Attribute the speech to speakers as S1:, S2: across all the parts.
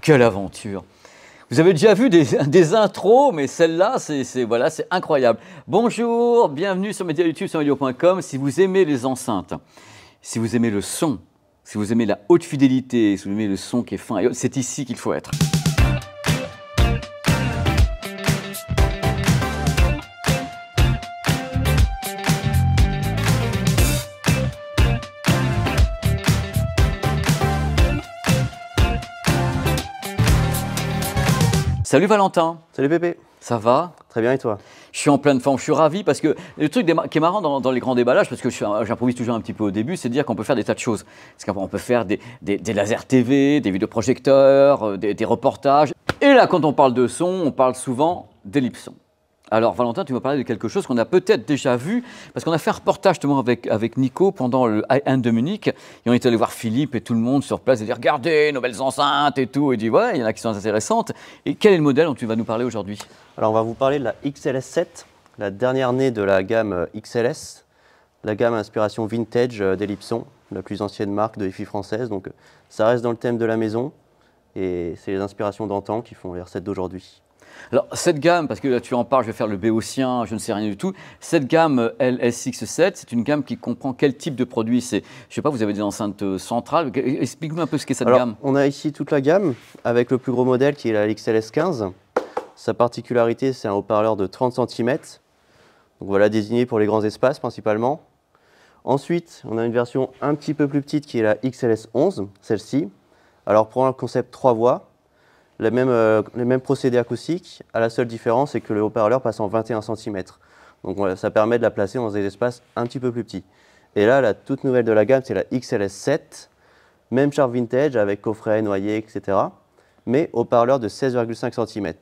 S1: quelle aventure! Vous avez déjà vu des intros, mais celle-là, voilà, c'est incroyable. Bonjour, bienvenue sur Média YouTube, sur medio.com. Si vous aimez les enceintes, si vous aimez le son, si vous aimez la haute fidélité, si vous aimez le son qui est fin, c'est ici qu'il faut être. Salut Valentin.
S2: Salut Pépé.
S1: Ça va?
S2: Très bien et toi?
S1: Je suis en pleine forme, je suis ravi parce que le truc qui est marrant dans les grands déballages, parce que j'improvise toujours un petit peu au début, c'est de dire qu'on peut faire des tas de choses. Parce qu'on peut faire des lasers TV, des vidéoprojecteurs, des reportages. Et là, quand on parle de son, on parle souvent d'Ellipson. Alors Valentin, tu vas parler de quelque chose qu'on a peut-être déjà vu, parce qu'on a fait un reportage justement avec Nico pendant le High-End de Munich, et on est allé voir Philippe et tout le monde sur place et dire regardez nos belles enceintes et tout, et il dit ouais, il y en a qui sont intéressantes. Et quel est le modèle dont tu vas nous parler aujourd'hui?
S2: Alors on va vous parler de la XLS7, la dernière née de la gamme XLS, la gamme inspiration vintage d'Ellipson, la plus ancienne marque de hi-fi française, donc ça reste dans le thème de la maison, et c'est les inspirations d'antan qui font les recettes d'aujourd'hui.
S1: Alors cette gamme, parce que là tu en parles, je vais faire le béotien, je ne sais rien du tout, cette gamme LSX7, c'est une gamme qui comprend quel type de produit? Je ne sais pas, vous avez des enceintes centrales, explique-moi un peu ce qu'est cette gamme.
S2: On a ici toute la gamme, avec le plus gros modèle qui est la XLS15. Sa particularité, c'est un haut-parleur de 30 cm, donc voilà, désigné pour les grands espaces principalement. Ensuite, on a une version un petit peu plus petite qui est la XLS11, celle-ci. Alors pour un concept 3 voix, les mêmes procédés acoustiques, à la seule différence, c'est que le haut-parleur passe en 21 cm. Donc voilà, ça permet de la placer dans des espaces un petit peu plus petits. Et là, la toute nouvelle de la gamme, c'est la XLS7, même charge vintage avec coffret, noyer, etc. Mais haut-parleur de 16,5 cm.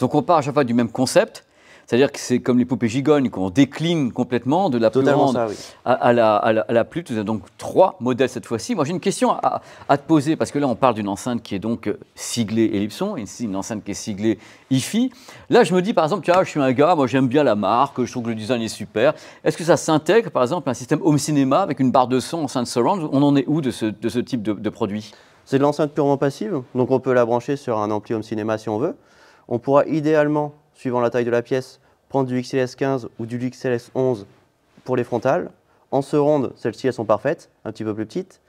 S1: Donc on part à chaque fois du même concept, c'est-à-dire que c'est comme les poupées gigognes qu'on décline complètement de la plus grande
S2: ça, oui.
S1: à la plus petite. Donc 3 modèles cette fois-ci. Moi j'ai une question à te poser, parce que là on parle d'une enceinte qui est donc siglée Ellipson, et ici une enceinte qui est siglée hi-fi. Là je me dis par exemple, tiens, je suis un gars, moi j'aime bien la marque, je trouve que le design est super. Est-ce que ça s'intègre par exemple un système home cinéma avec une barre de son enceinte surround? On en est où de ce type de produit?
S2: C'est de l'enceinte purement passive, donc on peut la brancher sur un ampli home cinéma si on veut. On pourra idéalement, suivant la taille de la pièce, prendre du XLS15 ou du XLS11 pour les frontales. En surround, celles-ci elles sont parfaites, un petit peu plus petites.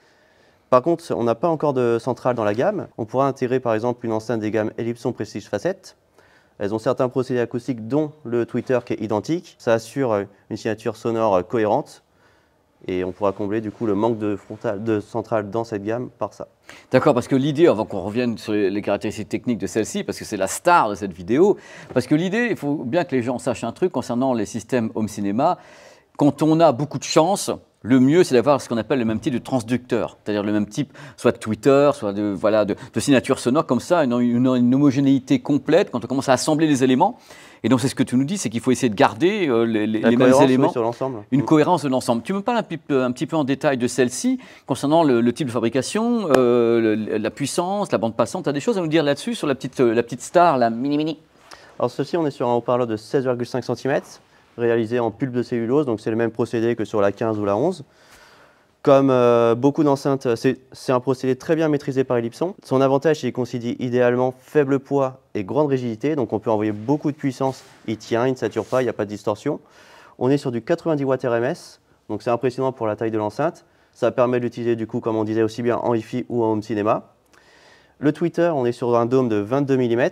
S2: Par contre, on n'a pas encore de centrale dans la gamme. On pourra intégrer par exemple une enceinte des gammes Ellipson Prestige Facette. Elles ont certains procédés acoustiques dont le tweeter qui est identique. Ça assure une signature sonore cohérente. Et on pourra combler du coup le manque de centrale dans cette gamme par ça.
S1: D'accord, parce que l'idée, avant qu'on revienne sur les caractéristiques techniques de celle-ci, parce que c'est la star de cette vidéo, parce que l'idée, il faut bien que les gens sachent un truc concernant les systèmes home cinéma. Quand on a beaucoup de chance, le mieux, c'est d'avoir ce qu'on appelle le même type de transducteur, c'est-à-dire le même type, soit de tweeter, soit de signature sonore, comme ça, une homogénéité complète quand on commence à assembler les éléments. Et donc, c'est ce que tu nous dis, c'est qu'il faut essayer de garder les mêmes éléments,
S2: oui, sur l'ensemble.
S1: Une cohérence de l'ensemble. Tu me parles un petit peu en détail de celle-ci, concernant le type de fabrication, la puissance, la bande passante. Tu as des choses à nous dire là-dessus, sur la petite star, la mini-mini?
S2: Alors ceci, on est sur un haut-parleur de 16,5 cm, réalisé en pulpe de cellulose, donc c'est le même procédé que sur la 15 ou la 11. Comme beaucoup d'enceintes, c'est un procédé très bien maîtrisé par Ellipson. Son avantage, c'est qu'il concilie idéalement faible poids et grande rigidité, donc on peut envoyer beaucoup de puissance, il tient, il ne sature pas, il n'y a pas de distorsion. On est sur du 90 watts RMS, donc c'est impressionnant pour la taille de l'enceinte. Ça permet de l'utiliser du coup, comme on disait, aussi bien en hi-fi ou en home cinéma. Le tweeter, on est sur un dôme de 22 mm,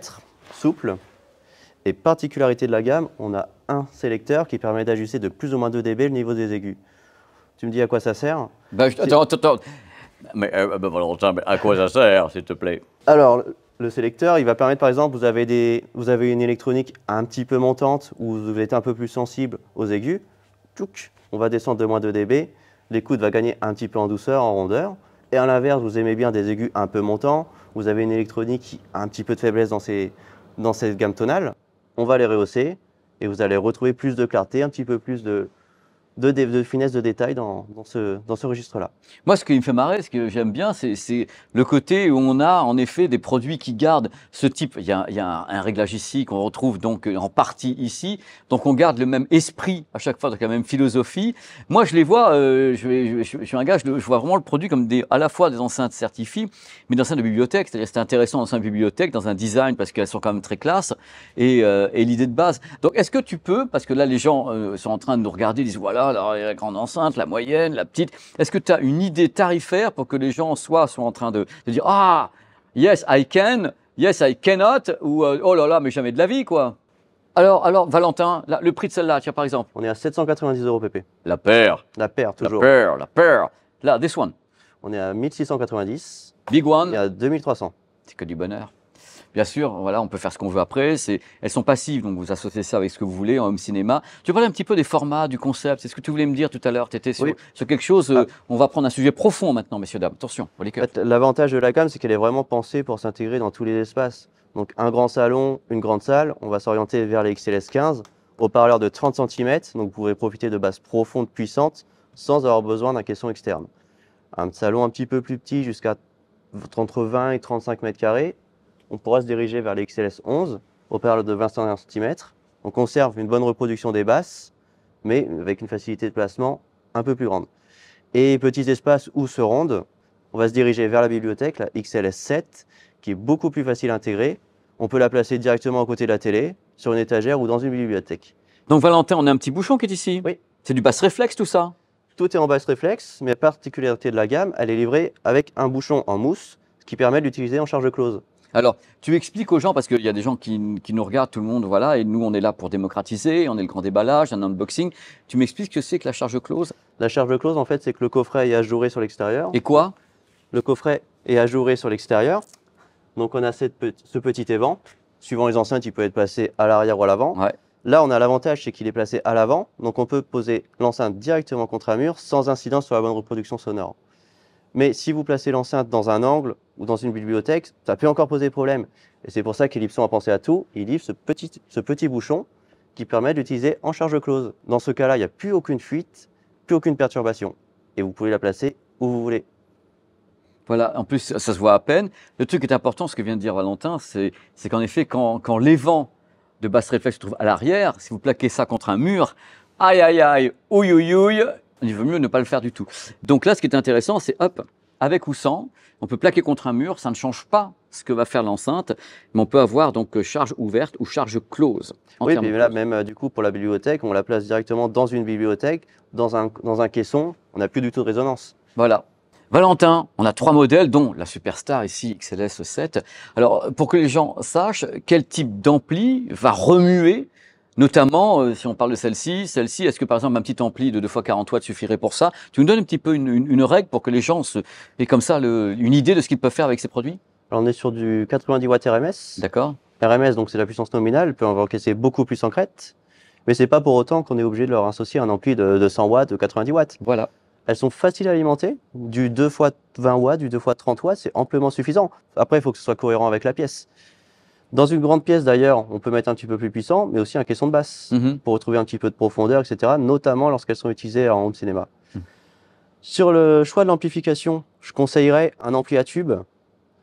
S2: souple. Et particularité de la gamme, on a un sélecteur qui permet d'ajuster de plus ou moins 2 dB le niveau des aigus. Tu me dis à quoi ça sert?
S1: Attends. Mais Valentin, à quoi ça sert, s'il te plaît?
S2: Alors, le sélecteur, il va permettre, par exemple, vous avez une électronique un petit peu montante ou vous êtes un peu plus sensible aux aigus. Tchouk, on va descendre de moins 2 dB. L'écoute va gagner un petit peu en douceur, en rondeur. Et à l'inverse, vous aimez bien des aigus un peu montants. Vous avez une électronique qui a un petit peu de faiblesse dans cette gamme tonale. On va les rehausser et vous allez retrouver plus de clarté, un petit peu plus de de finesse de détail dans ce registre-là.
S1: Moi, ce qui me fait marrer, ce que j'aime bien, c'est le côté où on a en effet des produits qui gardent ce type. Il y a un réglage ici qu'on retrouve donc en partie ici. Donc on garde le même esprit à chaque fois, donc la même philosophie. Moi, je les vois, je suis un gars, je vois vraiment le produit comme à la fois des enceintes certifiées, mais des enceintes de bibliothèque. C'est-à-dire c'est intéressant dans une bibliothèque, dans un design, parce qu'elles sont quand même très classe, et l'idée de base. Donc est-ce que tu peux, parce que là les gens sont en train de nous regarder, ils disent voilà, alors, il y a la grande enceinte, la moyenne, la petite. Est-ce que tu as une idée tarifaire pour que les gens soient en train de dire ah, yes, I can, yes, I cannot, ou oh là là, mais jamais de la vie, quoi. Alors Valentin, là, le prix de celle-là, tiens, par exemple.
S2: On est à 790 € pp.
S1: La paire.
S2: La paire, toujours.
S1: La paire. Là, this one.
S2: On est à 1690.
S1: Big one.
S2: Et à 2300.
S1: C'est que du bonheur. Bien sûr, voilà, on peut faire ce qu'on veut après. Elles sont passives, donc vous associez ça avec ce que vous voulez en home cinéma. Tu parlais un petit peu des formats, du concept. C'est ce que tu voulais me dire tout à l'heure. Tu étais sur quelque chose. On va prendre un sujet profond maintenant, messieurs, dames. Attention,
S2: en fait, l'avantage de la gamme, c'est qu'elle est vraiment pensée pour s'intégrer dans tous les espaces. Donc un grand salon, une grande salle, on va s'orienter vers les XLS 15. Haut-parleur de 30 cm, donc vous pourrez profiter de basses profondes, puissantes, sans avoir besoin d'un caisson externe. Un salon un petit peu plus petit, jusqu'à entre 20 et 35 mètres carrés, on pourra se diriger vers les XLS 11, haut-parleur de 21 cm. On conserve une bonne reproduction des basses, mais avec une facilité de placement un peu plus grande. Et petits espaces où se rendent, on va se diriger vers la bibliothèque, la XLS 7, qui est beaucoup plus facile à intégrer. On peut la placer directement à côté de la télé, sur une étagère ou dans une bibliothèque.
S1: Donc Valentin, on a un petit bouchon qui est ici.
S2: Oui.
S1: C'est du basse réflexe tout ça?
S2: Tout est en basse réflexe, mais la particularité de la gamme, elle est livrée avec un bouchon en mousse, ce qui permet de l'utiliser en charge close.
S1: Alors, tu expliques aux gens, parce qu'il y a des gens qui nous regardent, tout le monde, voilà, et nous, on est là pour démocratiser, on est le grand déballage, un unboxing. Tu m'expliques ce que c'est que la charge close?
S2: La charge close, en fait, c'est que le coffret est ajouré sur l'extérieur.
S1: Et quoi?
S2: Le coffret est ajouré sur l'extérieur. Donc, on a ce petit évent. Suivant les enceintes, il peut être placé à l'arrière ou à l'avant.
S1: Ouais.
S2: Là, on a l'avantage, c'est qu'il est placé à l'avant. Donc, on peut poser l'enceinte directement contre un mur sans incidence sur la bonne reproduction sonore. Mais si vous placez l'enceinte dans un angle ou dans une bibliothèque, ça peut encore poser problème. Et c'est pour ça qu'Ellipson a pensé à tout. Il livre ce petit bouchon qui permet d'utiliser en charge close. Dans ce cas-là, il n'y a plus aucune fuite, plus aucune perturbation. Et vous pouvez la placer où vous voulez.
S1: Voilà, en plus, ça se voit à peine. Le truc qui est important, ce que vient de dire Valentin, c'est qu'en effet, quand l'évent de basse réflexe se trouve à l'arrière, si vous plaquez ça contre un mur, aïe, aïe, aïe, ouille, ouille, ouille, il vaut mieux ne pas le faire du tout. Donc là, ce qui est intéressant, c'est hop, avec ou sans, on peut plaquer contre un mur, ça ne change pas ce que va faire l'enceinte, mais on peut avoir donc charge ouverte ou charge close.
S2: Oui, puis là, même du coup, pour la bibliothèque, on la place directement dans une bibliothèque, dans un caisson, on n'a plus du tout de résonance.
S1: Voilà. Valentin, on a 3 modèles, dont la Superstar ici, XLS 7. Alors, pour que les gens sachent quel type d'ampli va remuer, notamment, si on parle de celle-ci, est-ce que par exemple un petit ampli de 2x40 watts suffirait pour ça? Tu nous donnes un petit peu une règle pour que les gens aient comme ça une idée de ce qu'ils peuvent faire avec ces produits?
S2: Alors, on est sur du 90 watts RMS.
S1: D'accord.
S2: RMS, donc c'est la puissance nominale, peut encaisser beaucoup plus en crête, mais c'est pas pour autant qu'on est obligé de leur associer un ampli de 100 watts, de 90 watts.
S1: Voilà.
S2: Elles sont faciles à alimenter, du 2x20 watts, du 2x30 watts, c'est amplement suffisant. Après, il faut que ce soit cohérent avec la pièce. Dans une grande pièce d'ailleurs, on peut mettre un petit peu plus puissant, mais aussi un caisson de basse, pour retrouver un petit peu de profondeur, etc., notamment lorsqu'elles sont utilisées en home cinéma. Sur le choix de l'amplification, je conseillerais un ampli à tube.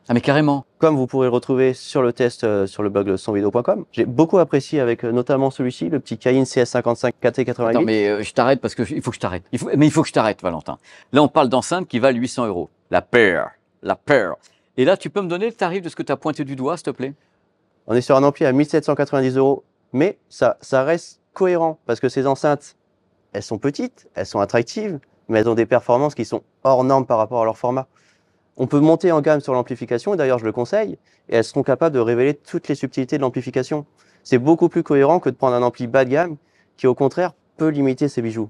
S1: Ah mais carrément.
S2: Comme vous pourrez le retrouver sur le test sur le blog sonvideo.com. J'ai beaucoup apprécié avec notamment celui-ci, le petit Cayin CS55 KT88.
S1: Non mais je t'arrête parce qu'il faut que je t'arrête. Il faut que je t'arrête, Valentin. Là, on parle d'enceinte qui valent 800 €. La paire. La paire. Et là, tu peux me donner le tarif de ce que tu as pointé du doigt, s'il te plaît?
S2: On est sur un ampli à 1790 €, mais ça reste cohérent parce que ces enceintes, elles sont petites, elles sont attractives, mais elles ont des performances qui sont hors normes par rapport à leur format. On peut monter en gamme sur l'amplification, et d'ailleurs je le conseille, et elles seront capables de révéler toutes les subtilités de l'amplification. C'est beaucoup plus cohérent que de prendre un ampli bas de gamme qui au contraire peut limiter ses bijoux.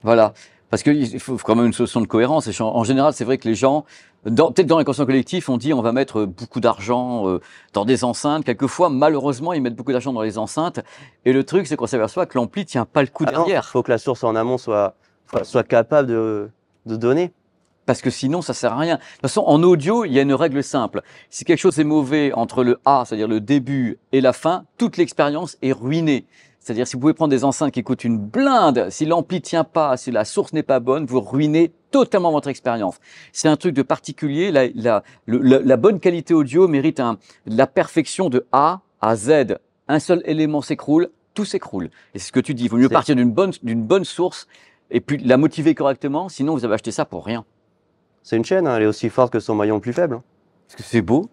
S1: Voilà, parce qu'il faut quand même une solution de cohérence. Et en général, c'est vrai que les gens, peut-être dans l'inconscient collectif, on dit on va mettre beaucoup d'argent dans des enceintes. Quelquefois, malheureusement, ils mettent beaucoup d'argent dans les enceintes. Et le truc, c'est qu'on s'aperçoit que l'ampli tient pas le coup derrière.
S2: Il faut que la source en amont soit capable de donner.
S1: Parce que sinon, ça sert à rien. De toute façon, en audio, il y a une règle simple. Si quelque chose est mauvais entre le A, c'est-à-dire le début, et la fin, toute l'expérience est ruinée. C'est-à-dire, si vous pouvez prendre des enceintes qui coûtent une blinde, si l'ampli tient pas, si la source n'est pas bonne, vous ruinez totalement votre expérience. C'est un truc de particulier. La bonne qualité audio mérite la perfection de A à Z. Un seul élément s'écroule, tout s'écroule. Et c'est ce que tu dis. Il vaut mieux partir d'une bonne source et puis la motiver correctement. Sinon, vous avez acheté ça pour rien.
S2: C'est une chaîne, hein, elle est aussi forte que son maillon le plus faible.
S1: Parce que c'est beau.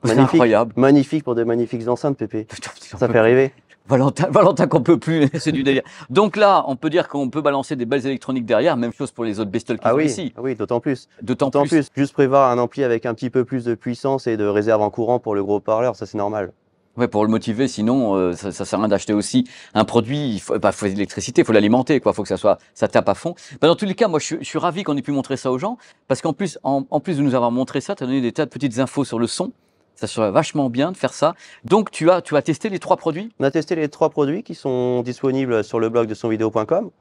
S1: C'est
S2: Magnifique,
S1: incroyable.
S2: magnifique pour de magnifiques enceintes, Pépé. Ça fait rêver.
S1: Valentin qu'on peut plus, c'est du délire. Donc là, on peut dire qu'on peut balancer des belles électroniques derrière, même chose pour les autres bestioles qui sont ici.
S2: Ah oui, d'autant plus.
S1: D'autant plus.
S2: Juste prévoir un ampli avec un petit peu plus de puissance et de réserve en courant pour le gros parleur, ça c'est normal.
S1: Ouais, pour le motiver, sinon ça sert à rien d'acheter aussi un produit. Il faut de l'électricité, il faut l'alimenter, quoi. Il faut que ça tape à fond. Dans tous les cas, moi, je suis ravi qu'on ait pu montrer ça aux gens, parce qu'en plus, en plus de nous avoir montré ça, tu as donné des tas de petites infos sur le son. Ça serait vachement bien de faire ça. Donc, tu as testé les 3 produits?
S2: On a testé les 3 produits qui sont disponibles sur le blog de sonvideo.com.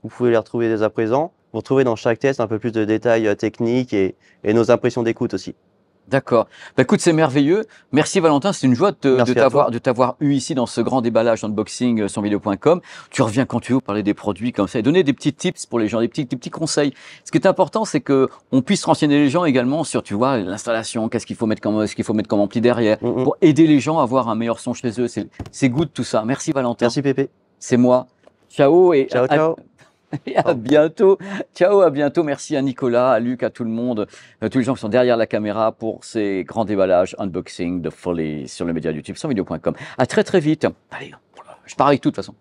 S2: Vous pouvez les retrouver dès à présent. Vous retrouvez dans chaque test un peu plus de détails techniques et nos impressions d'écoute aussi.
S1: D'accord. Bah, écoute, c'est merveilleux. Merci Valentin, c'est une joie de t'avoir eu ici dans ce grand déballage unboxing sonvideo.com. Tu reviens quand tu veux parler des produits comme ça et donner des petits tips pour les gens, des petits conseils. Ce qui est important, c'est que on puisse renseigner les gens également sur, tu vois, l'installation, qu'est-ce qu'il faut mettre comme ampli derrière, pour aider les gens à avoir un meilleur son chez eux. C'est good tout ça. Merci Valentin.
S2: Merci Pépé.
S1: C'est moi. Ciao et
S2: ciao.
S1: Et à bientôt. Ciao, à bientôt. Merci à Nicolas, à Luc, à tout le monde, tous les gens qui sont derrière la caméra pour ces grands déballages, unboxing de folie sur le média YouTube, sonvideo.com. À très vite. Allez, je pars avec tout de toute façon.